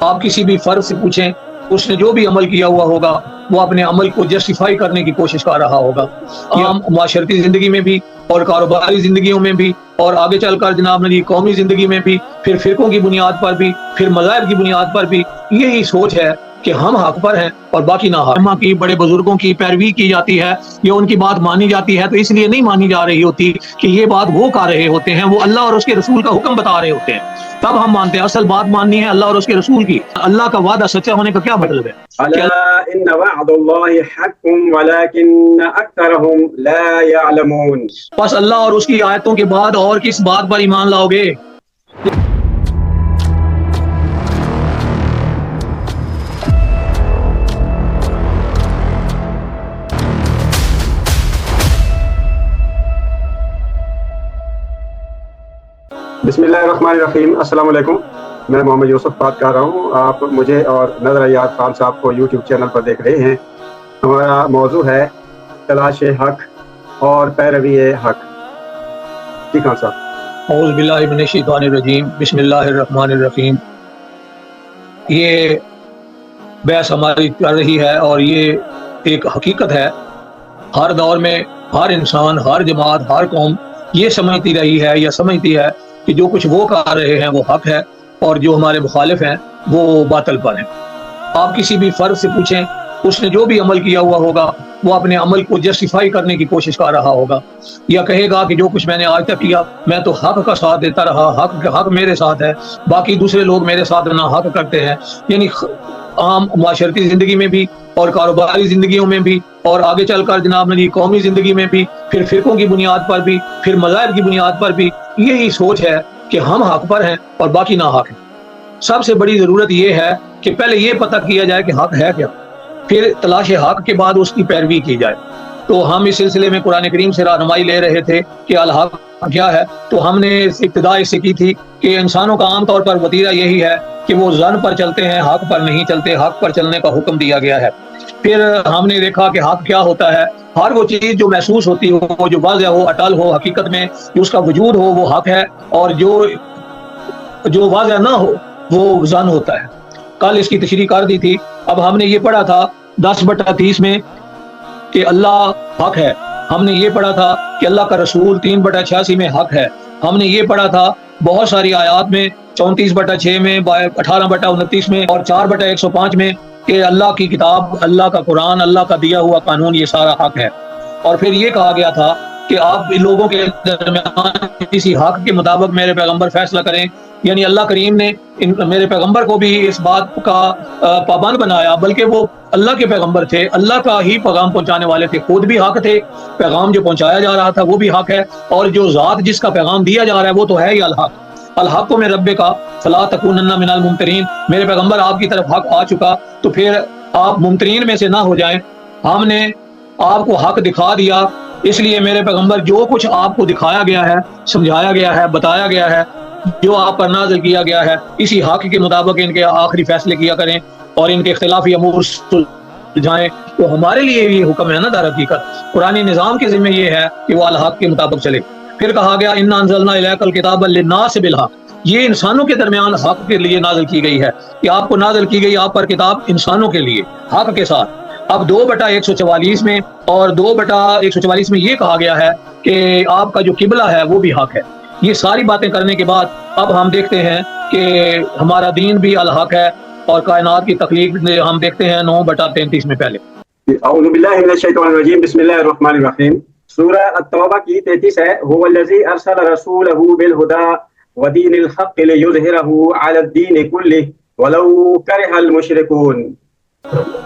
آپ کسی بھی فرد سے پوچھیں، اس نے جو بھی عمل کیا ہوا ہوگا وہ اپنے عمل کو جسٹیفائی کرنے کی کوشش کر رہا ہوگا، عام معاشرتی زندگی میں بھی اور کاروباری زندگیوں میں بھی، اور آگے چل کر جناب نے قومی زندگی میں بھی، پھر فرقوں کی بنیاد پر بھی، پھر مذاہب کی بنیاد پر بھی یہی سوچ ہے کہ ہم حق پر ہیں اور باقی نہ حق۔ علماء کی، بڑے بزرگوں کی پیروی کی جاتی ہے یا ان کی بات مانی جاتی ہے، تو اس لیے نہیں مانی جا رہی ہوتی کہ یہ بات وہ کر رہے ہوتے ہیں، وہ اللہ اور اس کے رسول کا حکم بتا رہے ہوتے ہیں، تب ہم مانتے ہیں۔ اصل بات ماننی ہے اللہ اور اس کے رسول کی۔ اللہ کا وعدہ سچا ہونے کا کیا مطلب ہے؟ ألا إن وعد الله حق ولكن أكثرهم لا يعلمون۔ بس اللہ اور اس کی آیتوں کے بعد اور کس بات پر ایمان لاؤ گے؟ بسم اللہ الرحمن الرحیم۔ السلام علیکم، میں محمد یوسف بات کر رہا ہوں۔ آپ مجھے اور نظر ایاز خان صاحب کو یوٹیوب چینل پر دیکھ رہے ہیں۔ ہمارا موضوع ہے تلاش حق اور پیروی حق۔ جی خان صاحب۔ اعوذ باللہ من الشیطان الرجیم، بسم اللہ الرحمن الرحیم۔ یہ بحث ہماری چل رہی ہے اور یہ ایک حقیقت ہے، ہر دور میں ہر انسان، ہر جماعت، ہر قوم یہ سمجھتی رہی ہے یا سمجھتی ہے کہ جو کچھ وہ کر رہے ہیں وہ حق ہے اور جو ہمارے مخالف ہیں وہ باطل پر ہیں۔ آپ کسی بھی فرد سے پوچھیں، اس نے جو بھی عمل کیا ہوا ہوگا وہ اپنے عمل کو جسٹیفائی کرنے کی کوشش کر رہا ہوگا، یا کہے گا کہ جو کچھ میں نے آج تک کیا میں تو حق کا ساتھ دیتا رہا، حق میرے ساتھ ہے، باقی دوسرے لوگ میرے ساتھ نہ حق کرتے ہیں۔ یعنی عام معاشرتی زندگی میں بھی اور کاروباری زندگیوں میں بھی اور آگے چل کر جناب نے قومی زندگی میں بھی، پھر فرقوں کی بنیاد پر بھی، پھر مذاہب کی بنیاد پر بھی یہی سوچ ہے کہ ہم حق پر ہیں اور باقی نہ حق ہیں۔ سب سے بڑی ضرورت یہ ہے کہ پہلے یہ پتہ کیا جائے کہ حق ہے کیا، پھر تلاش حق کے بعد اس کی پیروی کی جائے۔ تو ہم اس سلسلے میں قرآن کریم سے رہنمائی لے رہے تھے کہ الحق کیا ہے، تو ہم نے ابتدا اس سے کی تھی کہ انسانوں کا عام طور پر وتیرہ یہی ہے کہ وہ ظن پر چلتے ہیں، حق پر نہیں چلتے، حق پر چلنے کا حکم دیا گیا ہے۔ پھر ہم نے دیکھا کہ حق کیا ہوتا ہے، ہر وہ چیز جو محسوس ہوتی ہو، جو واضح ہو، اٹل ہو، حقیقت میں جو اس کا وجود ہو وہ حق ہے، اور جو واضح نہ ہو وہ ظن ہوتا ہے۔ کل اس کی تشریح کر دی تھی۔ اب ہم نے یہ پڑھا تھا 10/30 میں کہ اللہ حق ہے، ہم نے یہ پڑھا تھا کہ اللہ کا رسول 3/86 میں حق ہے، ہم نے یہ پڑھا تھا بہت ساری آیات میں 34/6 میں، 18/29 میں اور 4/105 میں کہ اللہ کی کتاب، اللہ کا قرآن، اللہ کا دیا ہوا قانون یہ سارا حق ہے۔ اور پھر یہ کہا گیا تھا کہ آپ لوگوں کے درمیان کسی حق کے مطابق میرے پیغمبر فیصلہ کریں، یعنی اللہ کریم نے میرے پیغمبر کو بھی اس بات کا پابند بنایا، بلکہ وہ اللہ کے پیغمبر تھے، اللہ کا ہی پیغام پہنچانے والے تھے، خود بھی حق تھے، پیغام جو پہنچایا جا رہا تھا وہ بھی حق ہے، اور جو ذات جس کا پیغام دیا جا رہا ہے وہ تو ہے ہی الحق۔ الحق میں رب کا فلا تکونن من الممترین، میرے پیغمبر آپ کی طرف حق آ چکا تو پھر آپ ممترین میں سے نہ ہو جائیں۔ ہم نے آپ کو حق دکھا دیا، اس لیے میرے پیغمبر جو کچھ آپ کو دکھایا گیا ہے، سمجھایا گیا ہے، بتایا گیا ہے، جو آپ پر نازل کیا گیا ہے، اسی حق کے مطابق ان کے آخری فیصلے کیا کریں اور ان کے اختلافی امور سلجھائیں۔ تو ہمارے لیے یہ حکم ہے نا در حقیقت، قرآن نظام کے ذمہ یہ ہے کہ وہ الحق کے مطابق چلے۔ پھر کہا گیا انا انزلنا الیک الکتاب للناس بالحق، یہ انسانوں کے درمیان حق کے لیے نازل کی گئی ہے، کہ آپ کو نازل کی گئی آپ پر کتاب انسانوں کے لیے حق کے ساتھ۔ اب 2/144 میں اور 2/144 میں یہ کہا گیا ہے کہ آپ کا جو قبلہ ہے وہ بھی حق ہے۔ یہ ساری باتیں کرنے کے بعد اب ہم دیکھتے ہیں کہ ہمارا دین بھی الحق ہے، اور کائنات کی تخلیق ہم دیکھتے ہیں 9/33 میں پہلے۔ اعوذ باللہ من الشیطان الرجیم، بسم اللہ الرحمن الرحیم۔ سورہ التوبہ کی 33 ہے، هو الذی ارسل رسولہ بالہدی ودین الحق لیظہرہ علی الدین کلہ ولو کرہ المشرکون۔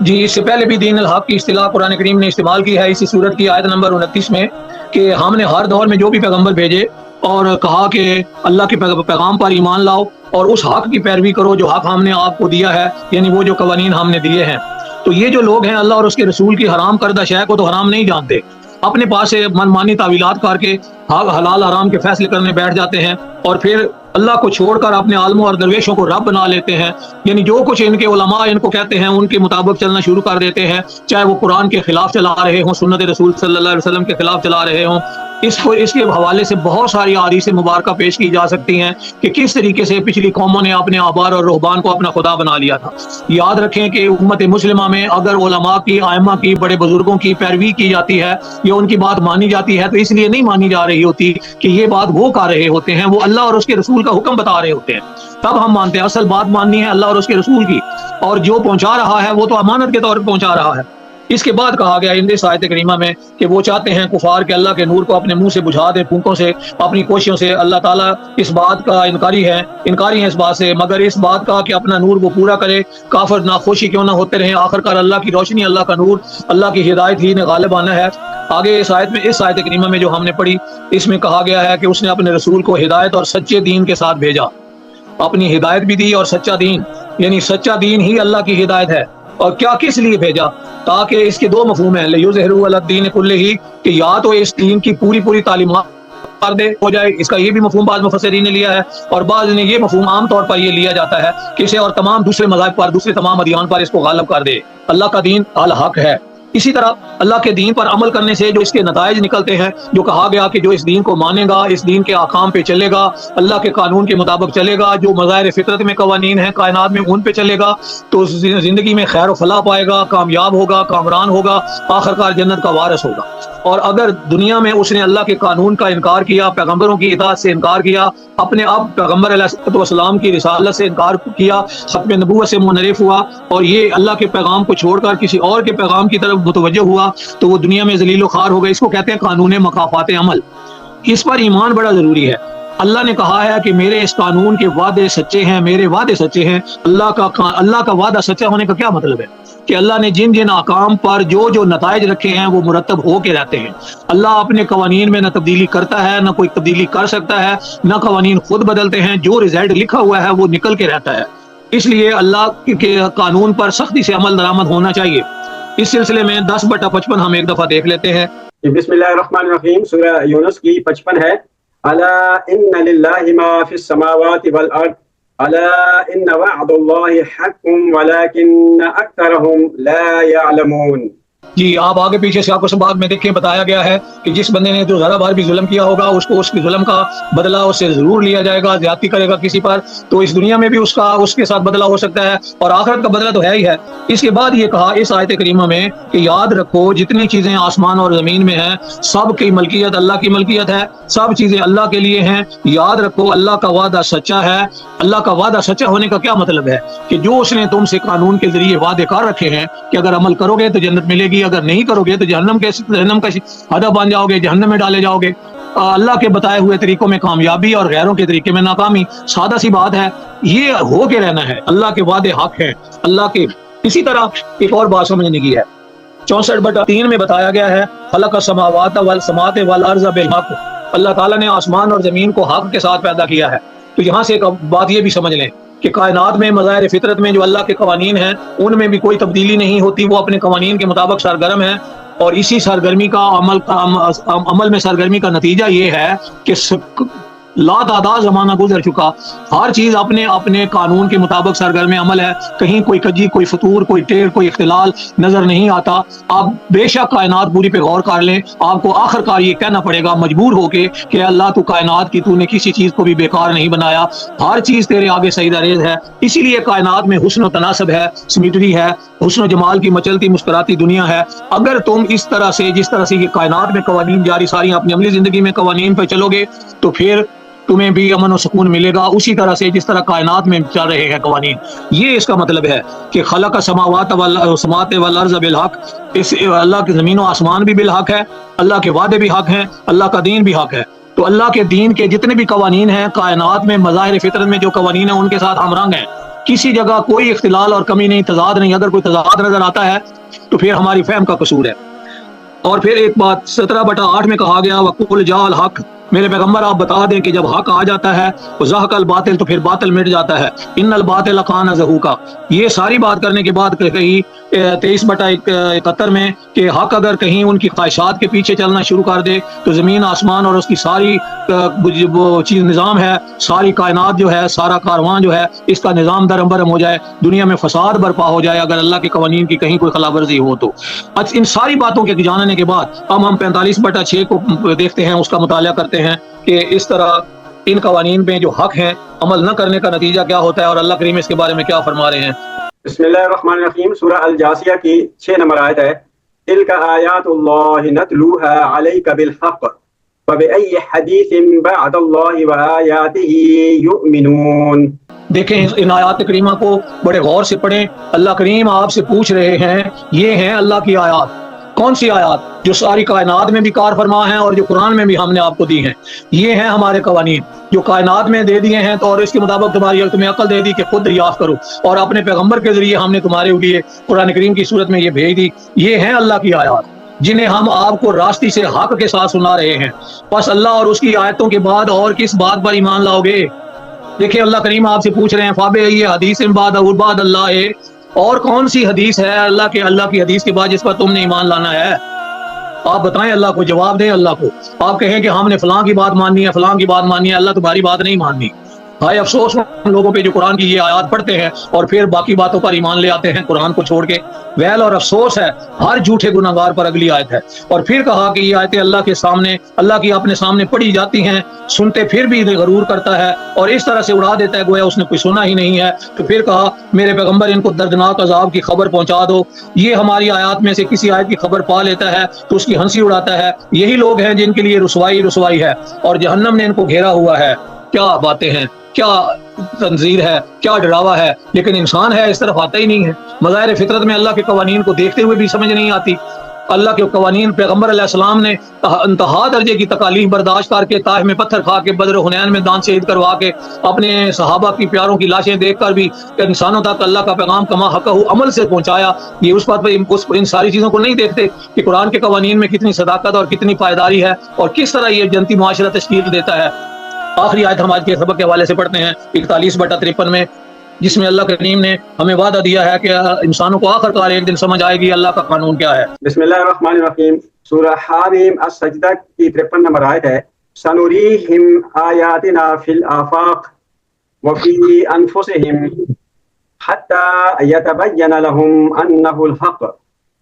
جی، اس سے پہلے بھی دین الحق کی اصطلاح قرآن کریم نے استعمال کی ہے اسی سورت کی آیت نمبر 29 میں، کہ ہم نے ہر دور میں جو بھی پیغمبر بھیجے اور کہا کہ اللہ کے پیغام پر ایمان لاؤ اور اس حق کی پیروی کرو جو حق ہم نے آپ کو دیا ہے، یعنی وہ جو قوانین ہم نے دیے ہیں۔ تو یہ جو لوگ ہیں اللہ اور اس کے رسول کی حرام کردہ شے کو تو حرام نہیں جانتے، اپنے پاس سے من مانی تعویلات کر کے حلال حرام کے فیصلے کرنے بیٹھ جاتے ہیں، اور پھر اللہ کو چھوڑ کر اپنے عالموں اور درویشوں کو رب بنا لیتے ہیں، یعنی جو کچھ ان کے علماء ان کو کہتے ہیں ان کے مطابق چلنا شروع کر دیتے ہیں، چاہے وہ قرآن کے خلاف چلا رہے ہوں، سنت رسول صلی اللہ علیہ وسلم کے خلاف چلا رہے ہوں۔ اس کے حوالے سے بہت ساری احادیث مبارکہ پیش کی جا سکتی ہیں کہ کس طریقے سے پچھلی قوموں نے اپنے احبار اور رہبان کو اپنا خدا بنا لیا تھا۔ یاد رکھیں کہ امت مسلمہ میں اگر علماء کی، ائمہ کی، بڑے بزرگوں کی پیروی کی جاتی ہے یا ان کی بات مانی جاتی ہے تو اس لیے نہیں مانی جا رہی ہوتی کہ یہ بات وہ کر رہے ہوتے ہیں، وہ اللہ اور اس کے رسول کا حکم بتا رہے ہوتے ہیں، تب ہم مانتے ہیں۔ اصل بات ماننی ہے اللہ اور اس کے رسول کی، اور جو پہنچا رہا ہے وہ تو امانت کے طور پر پہنچا رہا ہے۔ اس کے بعد کہا گیا اس آیت کریمہ میں کہ وہ چاہتے ہیں کفار کہ اللہ کے نور کو اپنے منہ سے بجھا دیں، پھونکوں سے، اپنی کوششوں سے۔ اللہ تعالیٰ اس بات کا انکاری ہیں اس بات سے، مگر اس بات کا کہ اپنا نور وہ پورا کرے۔ کافر ناخوشی کیوں نہ ہوتے رہیں، آخرکار اللہ کی روشنی، اللہ کا نور، اللہ کی ہدایت ہی نے غالب آنا ہے۔ آگے اس آیت کریمہ میں جو ہم نے پڑھی، اس میں کہا گیا ہے کہ اس نے اپنے رسول کو ہدایت اور سچے دین کے ساتھ بھیجا، اپنی ہدایت بھی دی اور سچا دین، یعنی سچا دین ہی اللہ کی ہدایت ہے۔ اور کیا کس لیے بھیجا؟ تاکہ اس کے دو مفہوم ہیں، لِیُظْہِرَهُ عَلَى الدِّینِ کُلِّهِ، کہ یا تو اس دین کی پوری تعلیمات کر دے ہو جائے، اس کا یہ بھی مفہوم بعض مفسرین نے لیا ہے، اور بعض نے یہ مفہوم عام طور پر یہ لیا جاتا ہے کہ اسے اور تمام دوسرے مذاہب پر، دوسرے تمام ادیان پر اس کو غالب کر دے۔ اللہ کا دین الحق ہے۔ اسی طرح اللہ کے دین پر عمل کرنے سے جو اس کے نتائج نکلتے ہیں، جو کہا گیا کہ جو اس دین کو مانے گا، اس دین کے احکام پہ چلے گا، اللہ کے قانون کے مطابق چلے گا، جو مظاہر فطرت میں قوانین ہیں کائنات میں ان پہ چلے گا تو زندگی میں خیر و فلاح پائے گا، کامیاب ہوگا، کامران ہوگا، آخرکار جنت کا وارث ہوگا۔ اور اگر دنیا میں اس نے اللہ کے قانون کا انکار کیا، پیغمبروں کی اطاعت سے انکار کیا، اپنے اب پیغمبر علیہ السلام کی رسالت سے انکار کیا، ختم نبوت سے منحرف ہوا، اور یہ اللہ کے پیغام کو چھوڑ کر کسی اور کے پیغام کی طرف متوجہ ہوا، تو وہ دنیا میں ذلیل و خوار ہوگا۔ اس کو کہتے ہیں قانون مکافات عمل۔ اس پر ایمان بڑا ضروری ہے۔ اللہ نے کہا ہے کہ میرے اس قانون کے وعدے سچے ہیں، میرے وعدے سچے ہیں۔ اللہ کا وعدہ سچا ہونے کا کیا مطلب ہے؟ کہ اللہ نے جن احکام پر جو نتائج رکھے ہیں وہ مرتب ہو کے رہتے ہیں۔ اللہ اپنے قوانین میں نہ تبدیلی کرتا ہے، نہ کوئی تبدیلی کر سکتا ہے، نہ قوانین خود بدلتے ہیں، جو رزلٹ لکھا ہوا ہے وہ نکل کے رہتا ہے۔ اس لیے اللہ کے قانون پر سختی سے عمل درآمد ہونا چاہیے۔ اس سلسلے میں 10/55 ہم ایک دفعہ دیکھ لیتے ہیں۔ بسم اللہ الرحمن الرحیم، سورہ یونس کی 55 ہے۔ الا ان للہ ما فی السماوات والارض الا ان وعد اللہ حق ولکن اکثرهم لا یعلمون۔ جی، آپ آگے پیچھے سے آپ کو سبات میں دیکھیں بتایا گیا ہے کہ جس بندے نے جو ذرا بار بھی ظلم کیا ہوگا اس کو اس کے ظلم کا بدلہ اس سے ضرور لیا جائے گا۔ زیادتی کرے گا کسی پر تو اس دنیا میں بھی اس کے ساتھ بدلہ ہو سکتا ہے، اور آخرت کا بدلہ تو ہے ہی ہے۔ اس کے بعد یہ کہا اس آیت کریمہ میں کہ یاد رکھو جتنی چیزیں آسمان اور زمین میں ہیں سب کی ملکیت اللہ کی ملکیت ہے، سب چیزیں اللہ کے لیے ہیں۔ یاد رکھو اللہ کا وعدہ سچا ہے۔ اللہ کا وعدہ سچا ہونے کا کیا مطلب ہے؟ کہ جو اس نے تم سے قانون کے ذریعے وعدے کر رکھے ہیں کہ اگر عمل کرو گے تو جنت ملے گی، اگر نہیں کرو گے تو جہنم کا ہدف بن جاؤ گے، جہنم میں ڈالے جاؤ گے۔ اللہ کے بتائے ہوئے طریقوں میں کامیابی اور غیروں کے طریقے میں ناکامی، سادہ سی بات ہے، یہ ہو کے رہنا ہے۔ اللہ کے وعدے حق ہیں، اللہ کے۔ اسی طرح ایک اور بات سمجھنے کی ہے، 64/3 میں بتایا گیا ہے خلق السماوات والارض بالحق۔ اللہ تعالیٰ نے آسمان اور زمین کو حق کے ساتھ پیدا کیا ہے۔ تو یہاں سے ایک بات یہ بھی سمجھ لیں کہ کائنات میں مظاہر فطرت میں جو اللہ کے قوانین ہیں ان میں بھی کوئی تبدیلی نہیں ہوتی، وہ اپنے قوانین کے مطابق سرگرم ہیں، اور اسی سرگرمی کا عمل میں سرگرمی کا نتیجہ یہ ہے کہ لا تعداد زمانہ گزر چکا، ہر چیز اپنے اپنے قانون کے مطابق سرگرم عمل ہے، کہیں کوئی کجی، کوئی فطور، کوئی ٹیڑھ، کوئی اختلال نظر نہیں آتا۔ آپ بے شک کائنات پوری پہ غور کر لیں، آپ کو آخرکار یہ کہنا پڑے گا مجبور ہو کے کہ اللہ تو کائنات کی، تو نے کسی چیز کو بھی بیکار نہیں بنایا، ہر چیز تیرے آگے سجدہ ریز ہے۔ اسی لیے کائنات میں حسن و تناسب ہے، سمیٹری ہے، حسن و جمال کی مچلتی مسکراتی دنیا ہے۔ اگر تم اس طرح سے، جس طرح سے یہ کائنات میں قوانین جاری ساری اپنی عملی زندگی میں قوانین پہ چلو گے تو پھر تمہیں بھی امن و سکون ملے گا، اسی طرح سے جس طرح کائنات میں چل رہے ہیں قوانین۔ یہ اس کا مطلب ہے کہ خلق السماوات والارض بالحق، اس اللہ کے زمین و آسمان بھی بالحق ہے، اللہ کے وعدے بھی حق ہیں، اللہ کا دین بھی حق ہے۔ تو اللہ کے دین کے جتنے بھی قوانین ہیں کائنات میں، مظاہر فطرت میں جو قوانین ہیں ان کے ساتھ ہم رنگ ہیں، کسی جگہ کوئی اختلال اور کمی نہیں، تضاد نہیں۔ اگر کوئی تضاد نظر آتا ہے تو پھر ہماری فہم کا قصور ہے۔ اور پھر ایک بات 17/8 میں کہا گیا وَقُلْ جَاءَ الْحَقُّ، میرے پیغمبر آپ بتا دیں کہ جب حق آ جاتا ہے وَزَهَقَ الْبَاطِلُ، تو پھر باطل مٹ جاتا ہے، إِنَّ الْبَاطِلَ كَانَ زَهُوقًا۔ یہ ساری بات کرنے کے بعد کہی 23/71 میں کہ حق اگر کہیں ان کی خواہشات کے پیچھے چلنا شروع کر دے تو زمین آسمان اور اس کی ساری وہ چیز نظام ہے، ساری کائنات جو ہے، سارا کارواں جو ہے، اس کا نظام درہم برہم ہو جائے، دنیا میں فساد برپا ہو جائے اگر اللہ کے قوانین کی کہیں کوئی خلاف ورزی ہو تو۔ ان ساری باتوں کے جاننے کے بعد اب ہم 45/6 کو دیکھتے ہیں، اس کا مطالعہ کرتے ہیں کہ اس طرح ان قوانین میں جو حق ہیں عمل نہ کرنے کا نتیجہ کیا ہوتا ہے اور اللہ کریم اس کے بارے میں کیا فرما رہے ہیں۔ بسم اللہ الرحمن الرحیم، سورہ الجاثیہ کی 6 نمبر آیت ہے، تلک آیات اللہ نتلوها علیک بالحق فبأی حدیث بعد اللہ وآیاتہ یؤمنون۔ دیکھیں ان آیات کریمہ کو بڑے غور سے پڑھیں۔ اللہ کریم آپ سے پوچھ رہے ہیں، یہ ہیں اللہ کی آیات۔ کون سی آیات؟ جو ساری کائنات میں بھی کار فرما ہیں اور جو قرآن میں بھی ہم نے آپ کو دی ہیں۔ یہ ہیں ہمارے قوانین جو کائنات میں دے دیے ہیں، تو اور اس کے مطابق تمہیں عقل دے دی کہ خود دریافت کرو، اور اپنے پیغمبر کے ذریعے ہم نے تمہارے لیے قرآن کریم کی صورت میں یہ بھیج دی۔ یہ ہیں اللہ کی آیات جنہیں ہم آپ کو راستی سے حق کے ساتھ سنا رہے ہیں۔ بس اللہ اور اس کی آیتوں کے بعد اور کس بات پر ایمان لاؤ گے؟ دیکھیں اللہ کریم آپ سے پوچھ رہے ہیں فابے یہ حدیث بعد اللہ ہے، اور کون سی حدیث ہے اللہ کی حدیث کے بعد جس پر تم نے ایمان لانا ہے؟ آپ بتائیں، اللہ کو جواب دیں۔ اللہ کو آپ کہیں کہ ہم نے فلاں کی بات ماننی ہے، فلاں کی بات ماننی ہے، اللہ تمہاری بات نہیں ماننی۔ ہائے افسوس ان لوگوں پہ جو قرآن کی یہ آیات پڑھتے ہیں اور پھر باقی باتوں پر ایمان لے آتے ہیں قرآن کو چھوڑ کے۔ ویل اور افسوس ہے ہر جھوٹے گناہگار پر۔ اگلی آیت ہے، اور پھر کہا کہ یہ آیتیں اللہ کے سامنے، اللہ کی اپنے سامنے پڑھی جاتی ہیں، سنتے پھر بھی غرور کرتا ہے اور اس طرح سے اڑا دیتا ہے گویا اس نے کوئی سنا ہی نہیں ہے۔ تو پھر کہا میرے پیغمبر ان کو دردناک عذاب کی خبر پہنچا دو۔ یہ ہماری آیات میں سے کسی آیت کی خبر پا لیتا ہے تو اس کی ہنسی اڑاتا ہے۔ یہی لوگ ہیں جن کے لیے رسوائی ہے اور جہنم نے ان کو گھیرا ہوا ہے۔ کیا باتیں ہیں، کیا تنظیر ہے، کیا ڈراوا ہے، لیکن انسان ہے اس طرف آتا ہی نہیں ہے۔ مظاہر فطرت میں اللہ کے قوانین کو دیکھتے ہوئے بھی سمجھ نہیں آتی۔ اللہ کے قوانین پیغمبر علیہ السلام نے انتہا درجے کی تکالیف برداشت کر کے، طائف میں پتھر کھا کے، بدر و حنین میں دان شہید کروا کے، اپنے صحابہ کی پیاروں کی لاشیں دیکھ کر بھی انسانوں تک اللہ کا پیغام کما حقہ عمل سے پہنچایا۔ یہ اس بات پر ان ساری چیزوں کو نہیں دیکھتے کہ قرآن کے قوانین میں کتنی صداقت اور کتنی پائیداری ہے اور کس طرح یہ جنتی معاشرہ تشکیل دیتا ہے۔ آخری آیت ہم آج کے سبق کے حوالے سے پڑھتے ہیں 41/53 میں، جس میں اللہ کریم نے ہمیں وعدہ دیا ہے کہ انسانوں کو آخر کار ایک دن سمجھ آئے گی اللہ کا قانون کیا ہے۔ بسم اللہ الرحمن الرحیم، سورہ حامیم السجدہ کی 53 نمبر آیت ہے، سنوریہم آیاتنا فی الآفاق وفی انفسہم حتی یتبین لہم انہ الحق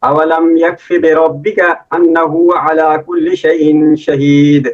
اولم یکف بربک انہ علی کل شیء شہید۔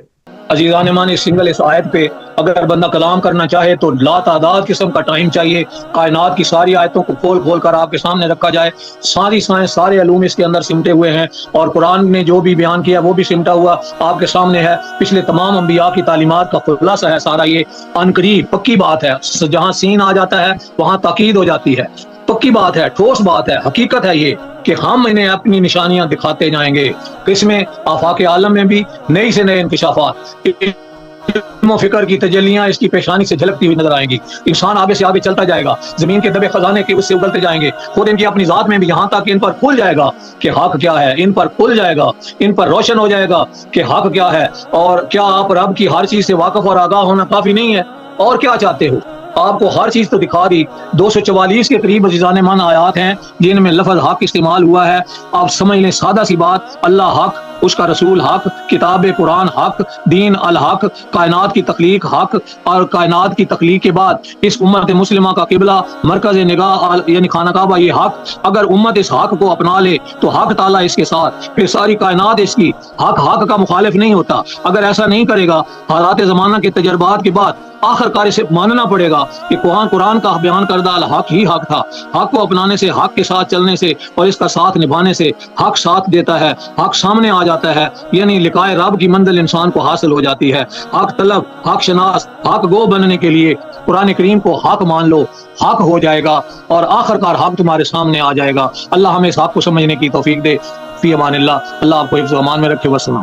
عزیزان ایمان، اس آیت پہ اگر بندہ کلام کرنا چاہے تو لا تعداد قسم کا ٹائم چاہیے۔ کائنات کی ساری آیتوں کو کھول کھول کر آپ کے سامنے رکھا جائے، ساری سائنس، سارے علوم اس کے اندر سمٹے ہوئے ہیں، اور قرآن نے جو بھی بیان کیا وہ بھی سمٹا ہوا آپ کے سامنے ہے۔ پچھلے تمام انبیاء کی تعلیمات کا خلاصہ ہے سارا یہ۔ عنقریب پکی بات ہے، جہاں سین آ جاتا ہے وہاں تاکید ہو جاتی ہے، پکی بات ہے، ٹھوس بات ہے، حقیقت ہے یہ کہ ہم انہیں اپنی نشانیاں دکھاتے جائیں گے۔ اس میں آفاق عالم میں بھی نئی سے نئے انکشافات، علم و فکر کی تجلیاں اس کی پیشانی سے جھلکتی ہوئی نظر آئیں گی۔ انسان آگے سے آگے چلتا جائے گا، زمین کے دبے خزانے کے اس سے اگلتے جائیں گے، خود ان کی اپنی ذات میں بھی، یہاں تک کہ ان پر کھل جائے گا کہ حق کیا ہے، ان پر کھل جائے گا، ان پر روشن ہو جائے گا کہ حق کیا ہے۔ اور کیا آپ رب کی ہر چیز سے واقف اور آگاہ ہونا کافی نہیں ہے؟ اور کیا چاہتے ہو؟ آپ کو ہر چیز تو دکھا دی۔ 244 کے قریب عزیزان مان آیات ہیں جن میں لفظ حق استعمال ہوا ہے۔ آپ سمجھ لیں سادہ سی بات، اللہ حق، اس کا رسول حق، کتاب قرآن حق، دین الحق، کائنات کی تخلیق حق، اور کائنات کی تخلیق کے بعد اس امت مسلمہ کا قبلہ، مرکز نگاہ یعنی خانہ کعبہ یہ حق۔ اگر امت اس حق کو اپنا لے تو حق تعالیٰ اس کے ساتھ، پھر ساری کائنات اس کی۔ حق کا مخالف نہیں ہوتا۔ اگر ایسا نہیں کرے گا، حالات زمانہ کے تجربات کے بعد آخر کار اسے ماننا پڑے گا کہ قرآن کا بیان کردہ الحق ہی حق تھا۔ حق کو اپنانے سے، حق کے ساتھ چلنے سے اور اس کا ساتھ نبھانے سے حق ساتھ دیتا ہے، حق سامنے آ جاتا ہے، یعنی لقائے رب کی منزل انسان کو حاصل ہو جاتی ہے۔ حق طلب، حق شناس، حق گو بننے کے لیے قرآن کریم کو حق مان لو، حق ہو جائے گا اور آخر کار حق تمہارے سامنے آ جائے گا۔ اللہ ہمیں اس حق کو سمجھنے کی توفیق دے۔ فی امان اللہ، اللہ آپ کو حفظ و امان میں رکھے۔ وسلام۔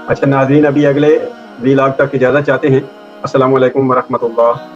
اچھا ناظرین، ابھی اگلے ویلاگ تک اجازت چاہتے ہیں۔ السلام علیکم ورحمۃ اللہ۔